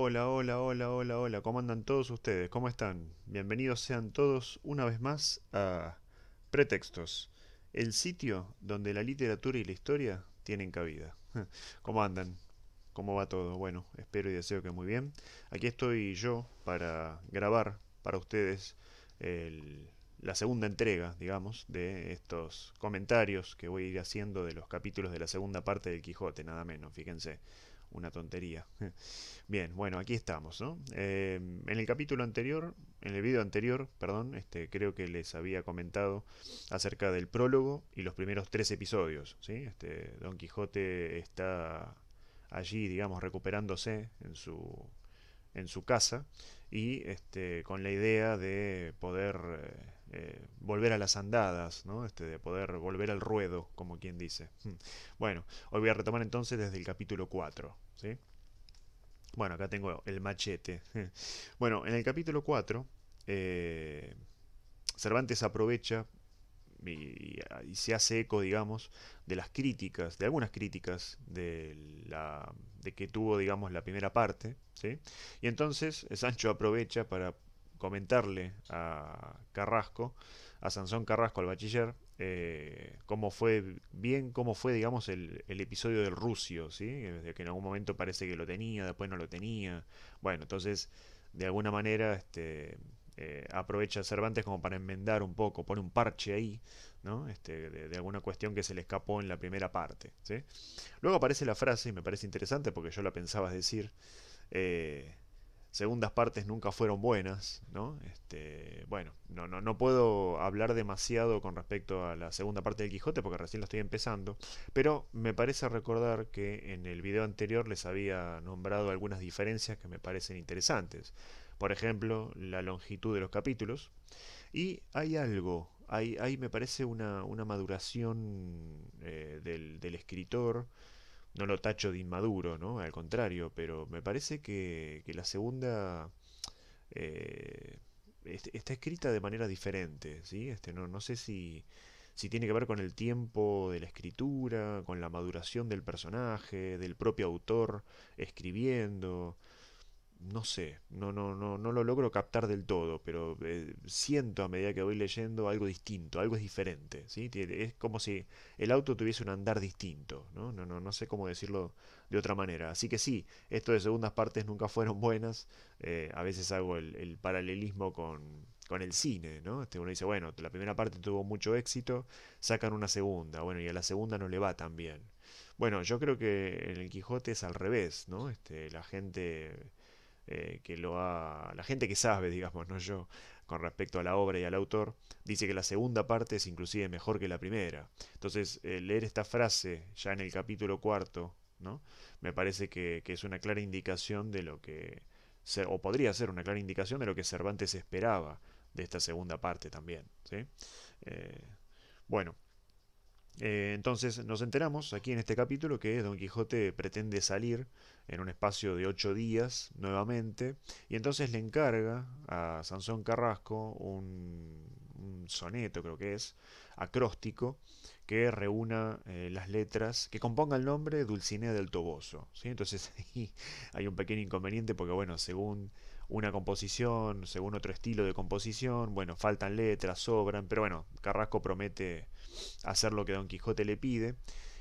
Hola, hola, hola, hola, hola. ¿Cómo andan todos ustedes? ¿Cómo están? Bienvenidos sean todos una vez más a Pretextos, el sitio donde la literatura y la historia tienen cabida. ¿Cómo andan? ¿Cómo va todo? Bueno, espero y deseo que muy bien. Aquí estoy yo para grabar para ustedes el- la segunda entrega, digamos, de estos comentarios que voy a ir haciendo de los capítulos de la segunda parte del Quijote, nada menos, fíjense, una tontería. Bien, bueno, aquí estamos, ¿no? En el capítulo anterior, en el video anterior, perdón, creo que les había comentado acerca del prólogo y los primeros tres episodios, ¿sí? Don Quijote está allí, digamos, recuperándose en su casa y con la idea de poder volver a las andadas, ¿no? De poder volver al ruedo, como quien dice. Bueno, hoy voy a retomar entonces desde el capítulo 4, ¿sí? Bueno, acá tengo el machete. Bueno, en el capítulo 4, eh, Cervantes aprovecha y se hace eco, digamos, de las críticas, de algunas críticas de que tuvo, digamos, la primera parte, ¿sí? Y entonces Sancho aprovecha para comentarle a Carrasco, a Sansón Carrasco, al bachiller, cómo fue, digamos, el episodio del Rucio, ¿sí? De que en algún momento parece que lo tenía, después no lo tenía. Bueno, entonces, de alguna manera, aprovecha Cervantes como para enmendar un poco, pone un parche ahí, ¿no? De alguna cuestión que se le escapó en la primera parte, ¿sí? Luego aparece la frase, y me parece interesante porque yo la pensaba decir, eh, segundas partes nunca fueron buenas, ¿no? Bueno, no puedo hablar demasiado con respecto a la segunda parte del Quijote porque recién lo estoy empezando, pero me parece recordar que en el video anterior les había nombrado algunas diferencias que me parecen interesantes. Por ejemplo, la longitud de los capítulos. Y hay algo, hay me parece una maduración del escritor, no lo tacho de inmaduro, ¿no? Al contrario, pero me parece que la segunda eh, está escrita de manera diferente, ¿sí? No sé si tiene que ver con el tiempo de la escritura, con la maduración del personaje, del propio autor escribiendo. No sé, no lo logro captar del todo, pero siento a medida que voy leyendo algo distinto, algo es diferente, ¿sí? Es como si el auto tuviese un andar distinto, ¿no? No sé cómo decirlo de otra manera. Así que sí, esto de segundas partes nunca fueron buenas. A veces hago el paralelismo con el cine, ¿no? Uno dice, bueno, la primera parte tuvo mucho éxito, sacan una segunda, bueno, y a la segunda no le va tan bien. Bueno, yo creo que en el Quijote es al revés, ¿no? La gente la gente que sabe, digamos, no yo, con respecto a la obra y al autor, dice que la segunda parte es inclusive mejor que la primera. Entonces, leer esta frase ya en el capítulo cuarto, ¿no? Me parece que es una clara indicación de lo que, o podría ser una clara indicación de lo que Cervantes esperaba de esta segunda parte también, ¿sí? Eh, bueno, entonces nos enteramos aquí en este capítulo que Don Quijote pretende salir en un espacio de 8 días nuevamente y entonces le encarga a Sansón Carrasco un soneto, creo que es, acróstico, que reúna las letras, que componga el nombre Dulcinea del Toboso, ¿sí? Entonces ahí hay un pequeño inconveniente porque, bueno, según una composición, según otro estilo de composición, bueno, faltan letras, sobran, pero bueno, Carrasco promete hacer lo que Don Quijote le pide.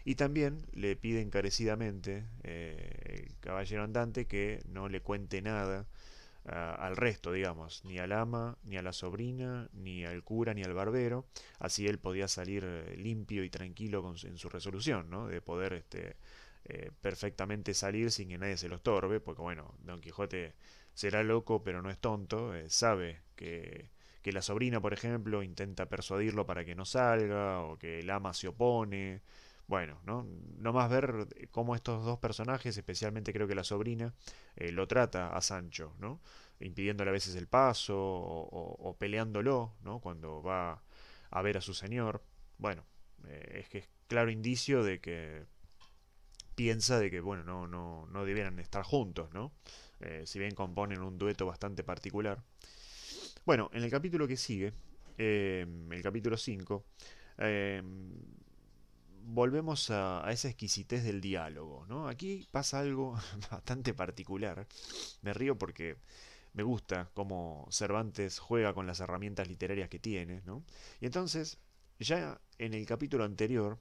Y también le pide encarecidamente el caballero andante que no le cuente nada al resto, digamos, ni al ama, ni a la sobrina, ni al cura, ni al barbero. Así él podía salir limpio y tranquilo en su resolución, ¿no? De poder perfectamente salir sin que nadie se lo estorbe, porque bueno, Don Quijote será loco, pero no es tonto, sabe que la sobrina, por ejemplo, intenta persuadirlo para que no salga, o que el ama se opone. Bueno, ¿no? Más ver cómo estos dos personajes, especialmente creo que la sobrina, lo trata a Sancho, ¿no? Impidiéndole a veces el paso o peleándolo, ¿no? Cuando va a ver a su señor. Bueno, es que es claro indicio de que piensa de que, bueno, no debieran estar juntos, ¿no? Si bien componen un dueto bastante particular. Bueno, en el capítulo que sigue, el capítulo 5, eh, volvemos a esa exquisitez del diálogo, ¿no? Aquí pasa algo bastante particular. Me río porque me gusta cómo Cervantes juega con las herramientas literarias que tiene, ¿no? Y entonces, ya en el capítulo anterior,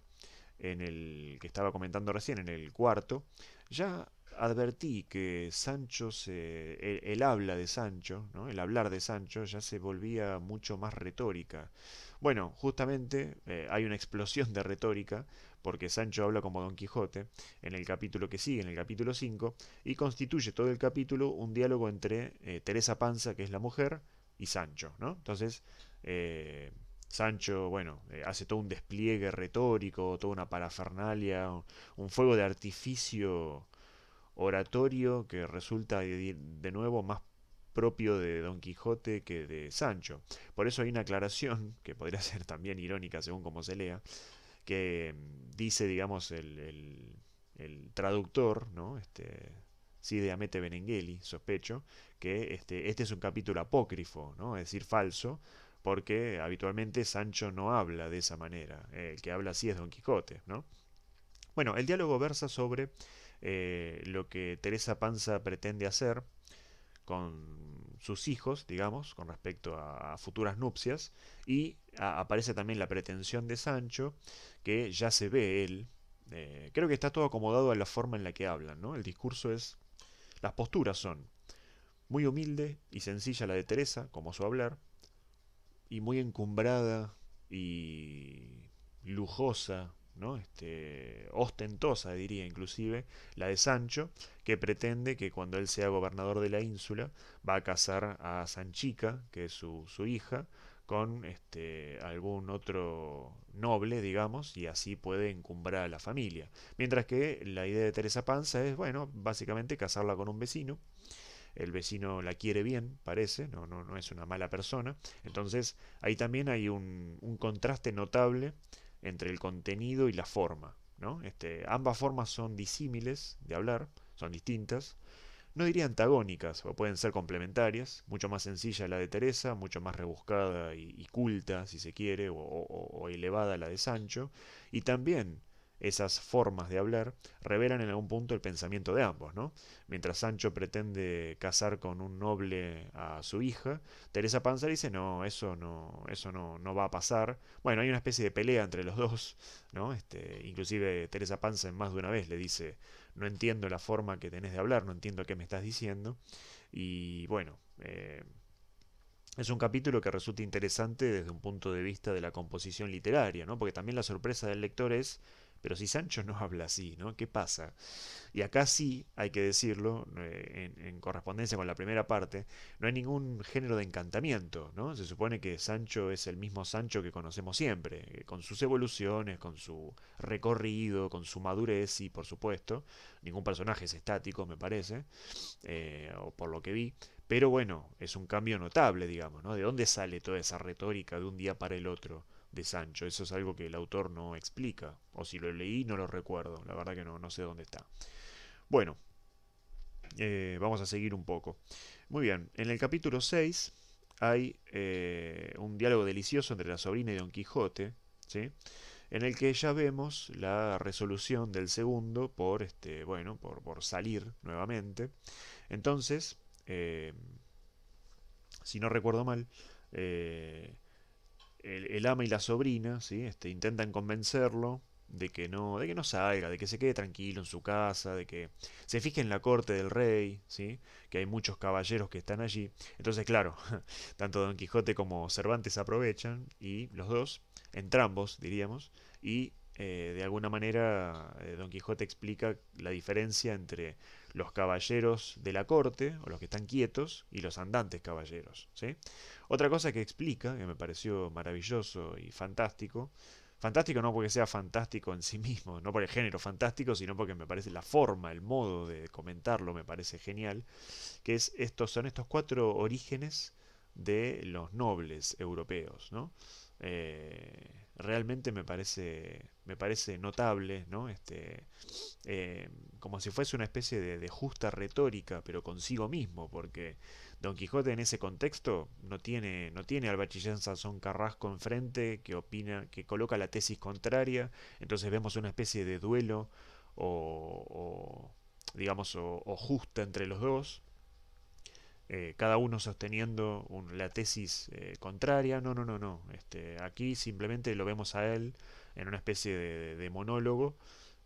en el que estaba comentando recién, en el cuarto, ya advertí que el habla de Sancho, ¿no? El hablar de Sancho ya se volvía mucho más retórica. Bueno, justamente hay una explosión de retórica porque Sancho habla como Don Quijote en el capítulo que sigue, en el capítulo 5, y constituye todo el capítulo un diálogo entre Teresa Panza, que es la mujer, y Sancho, ¿no? Entonces, eh, Sancho, bueno, hace todo un despliegue retórico, toda una parafernalia, un fuego de artificio oratorio que resulta de nuevo más propio de Don Quijote que de Sancho. Por eso hay una aclaración, que podría ser también irónica según como se lea, que dice, digamos, el traductor, ¿no? Cide Hamete Benengeli, sospecho, que este es un capítulo apócrifo, ¿no? Es decir, falso, porque habitualmente Sancho no habla de esa manera. El que habla así es Don Quijote, ¿no? Bueno, el diálogo versa sobre lo que Teresa Panza pretende hacer con sus hijos, digamos, con respecto a futuras nupcias, y aparece también la pretensión de Sancho, que ya se ve él. Creo que está todo acomodado a la forma en la que hablan, ¿no? El discurso es, las posturas son muy humilde y sencilla la de Teresa, como su hablar, y muy encumbrada y lujosa, ¿no? Ostentosa, diría inclusive, la de Sancho, que pretende que cuando él sea gobernador de la ínsula va a casar a Sanchica, que es su hija, con algún otro noble, digamos, y así puede encumbrar a la familia. Mientras que la idea de Teresa Panza es, bueno, básicamente casarla con un vecino. El vecino la quiere bien, parece, no es una mala persona. Entonces ahí también hay un contraste notable entre el contenido y la forma, ¿no? Ambas formas son disímiles de hablar, son distintas. No diría antagónicas, o pueden ser complementarias, mucho más sencilla la de Teresa, mucho más rebuscada y culta, si se quiere, o elevada la de Sancho, y también esas formas de hablar revelan en algún punto el pensamiento de ambos, ¿no? Mientras Sancho pretende casar con un noble a su hija, Teresa Panza dice, no, no va a pasar. Bueno, hay una especie de pelea entre los dos, ¿no? Inclusive Teresa Panza en más de una vez le dice, no entiendo la forma que tenés de hablar, no entiendo qué me estás diciendo. Y bueno, es un capítulo que resulta interesante desde un punto de vista de la composición literaria, ¿no? Porque también la sorpresa del lector es, pero si Sancho no habla así, ¿no? ¿Qué pasa? Y acá sí, hay que decirlo, en correspondencia con la primera parte, no hay ningún género de encantamiento, ¿no? Se supone que Sancho es el mismo Sancho que conocemos siempre, con sus evoluciones, con su recorrido, con su madurez y, por supuesto, ningún personaje es estático, me parece, o por lo que vi, pero bueno, es un cambio notable, digamos, ¿no? ¿De dónde sale toda esa retórica de un día para el otro de Sancho? Eso es algo que el autor no explica, o si lo leí no lo recuerdo, la verdad que no sé dónde está. Bueno, vamos a seguir un poco. Muy bien, en el capítulo 6 hay un diálogo delicioso entre la sobrina y Don Quijote, ¿sí? En el que ya vemos la resolución del segundo por, bueno, por salir nuevamente. Entonces, si no recuerdo mal, eh, el ama y la sobrina, ¿sí? Intentan convencerlo de que no salga, de que se quede tranquilo en su casa, de que se fije en la corte del rey, ¿sí? Que hay muchos caballeros que están allí. Entonces, claro, tanto Don Quijote como Cervantes aprovechan y los dos, entrambos diríamos, y de alguna manera Don Quijote explica la diferencia entre los caballeros de la corte, o los que están quietos, y los andantes caballeros, ¿sí? Otra cosa que explica, que me pareció maravilloso y fantástico, fantástico no porque sea fantástico en sí mismo, no por el género fantástico, sino porque me parece la forma, el modo de comentarlo me parece genial, que son estos cuatro orígenes de los nobles europeos, ¿no? Realmente me parece me parece notable, ¿no? Como si fuese una especie de justa retórica, pero consigo mismo, porque Don Quijote en ese contexto no tiene al bachiller Sansón Carrasco enfrente que opina, que coloca la tesis contraria, entonces vemos una especie de duelo digamos, o justa entre los dos, cada uno sosteniendo la tesis contraria. No, no, no, no. Aquí simplemente lo vemos a él en una especie de monólogo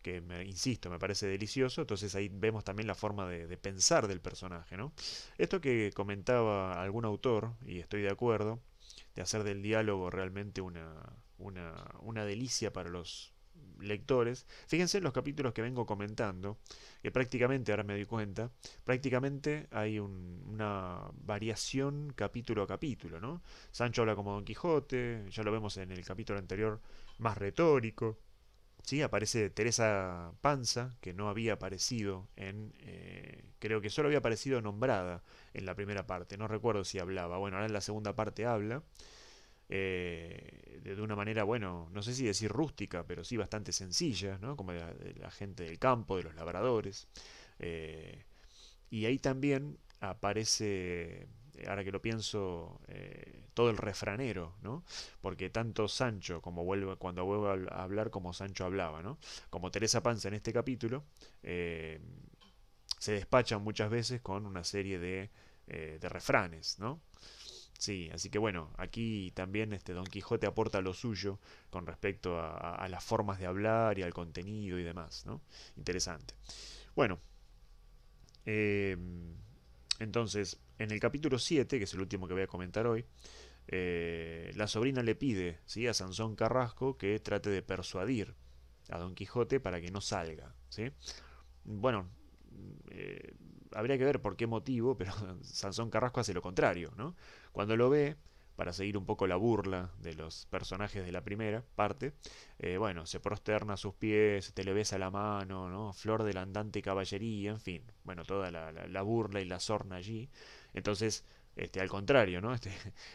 que, insisto, me parece delicioso. Entonces ahí vemos también la forma de pensar del personaje, ¿no? Esto que comentaba algún autor, y estoy de acuerdo, de hacer del diálogo realmente una delicia para los lectores. Fíjense en los capítulos que vengo comentando, que prácticamente, ahora me doy cuenta, prácticamente hay una variación capítulo a capítulo, ¿no? Sancho habla como Don Quijote, ya lo vemos en el capítulo anterior, más retórico. Sí, aparece Teresa Panza, que no había aparecido creo que solo había aparecido nombrada en la primera parte, no recuerdo si hablaba. Bueno, ahora en la segunda parte habla, de una manera, bueno, no sé si decir rústica, pero sí bastante sencilla, ¿no? Como de la gente del campo, de los labradores. Eh, y ahí también aparece, ahora que lo pienso, todo el refranero, ¿no? Porque tanto Sancho como cuando vuelve a hablar como Sancho hablaba, ¿no? Como Teresa Panza en este capítulo, eh, se despachan muchas veces con una serie de refranes, ¿no? Sí, así que bueno, aquí también Don Quijote aporta lo suyo con respecto a las formas de hablar y al contenido y demás, ¿no? Interesante. Bueno, eh, entonces, en el capítulo 7, que es el último que voy a comentar hoy, la sobrina le pide, ¿sí?, a Sansón Carrasco que trate de persuadir a Don Quijote para que no salga, ¿sí? Bueno, eh, habría que ver por qué motivo, pero Sansón Carrasco hace lo contrario, ¿no? Cuando lo ve, para seguir un poco la burla de los personajes de la primera parte, bueno, se prosterna a sus pies, te le besa la mano, ¿no? Flor de la andante caballería, en fin, bueno, toda la burla y la sorna allí. Entonces, al contrario, ¿no?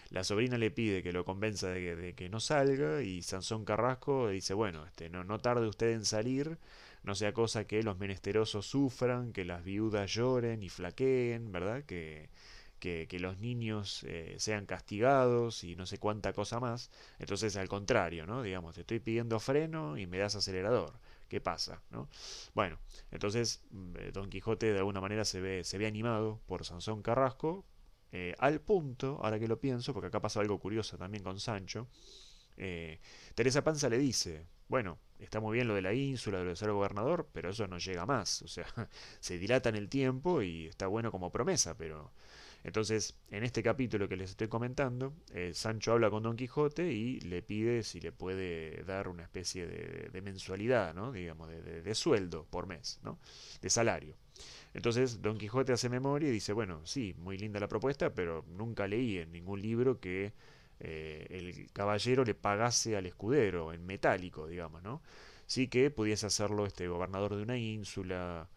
La sobrina le pide que lo convenza de que no salga y Sansón Carrasco dice, bueno, no tarde usted en salir, no sea cosa que los menesterosos sufran, que las viudas lloren y flaqueen, ¿verdad? Que los niños sean castigados y no sé cuánta cosa más. Entonces, al contrario, ¿no? Digamos, te estoy pidiendo freno y me das acelerador. ¿Qué pasa? ¿No? Bueno, entonces Don Quijote de alguna manera se ve animado por Sansón Carrasco, al punto, ahora que lo pienso, porque acá pasa algo curioso también con Sancho, eh, Teresa Panza le dice, bueno, está muy bien lo de la ínsula, de lo de ser gobernador, pero eso no llega más, o sea, se dilata en el tiempo y está bueno como promesa, pero... Entonces, en este capítulo que les estoy comentando, Sancho habla con Don Quijote y le pide si le puede dar una especie de mensualidad, ¿no? Digamos, de sueldo por mes, ¿no? De salario. Entonces Don Quijote hace memoria y dice, bueno, sí, muy linda la propuesta, pero nunca leí en ningún libro que el caballero le pagase al escudero en metálico, digamos, ¿no? Sí que pudiese hacerlo gobernador de una ínsula,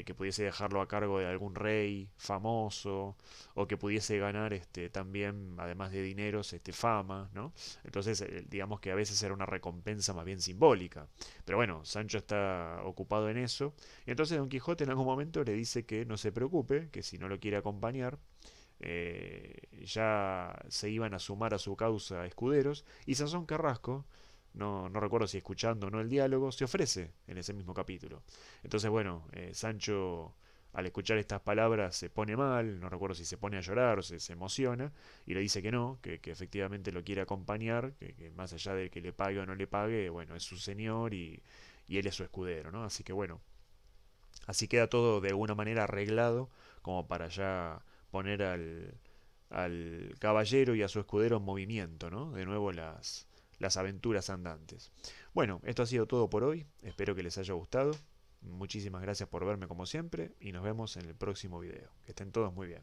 que pudiese dejarlo a cargo de algún rey famoso, o que pudiese ganar también, además de dineros, fama, ¿no? Entonces, digamos que a veces era una recompensa más bien simbólica. Pero bueno, Sancho está ocupado en eso, y entonces Don Quijote en algún momento le dice que no se preocupe, que si no lo quiere acompañar, ya se iban a sumar a su causa escuderos, y Sansón Carrasco, no recuerdo si escuchando o no el diálogo, se ofrece en ese mismo capítulo. Entonces, bueno, Sancho al escuchar estas palabras se pone mal, no recuerdo si se pone a llorar o se emociona, y le dice que no, que efectivamente lo quiere acompañar, que más allá de que le pague o no le pague, bueno, es su señor y él es su escudero, ¿no? Así que bueno, así queda todo de alguna manera arreglado como para ya poner al caballero y a su escudero en movimiento, ¿no? De nuevo las aventuras andantes. Bueno, esto ha sido todo por hoy, espero que les haya gustado. Muchísimas gracias por verme como siempre y nos vemos en el próximo video. Que estén todos muy bien.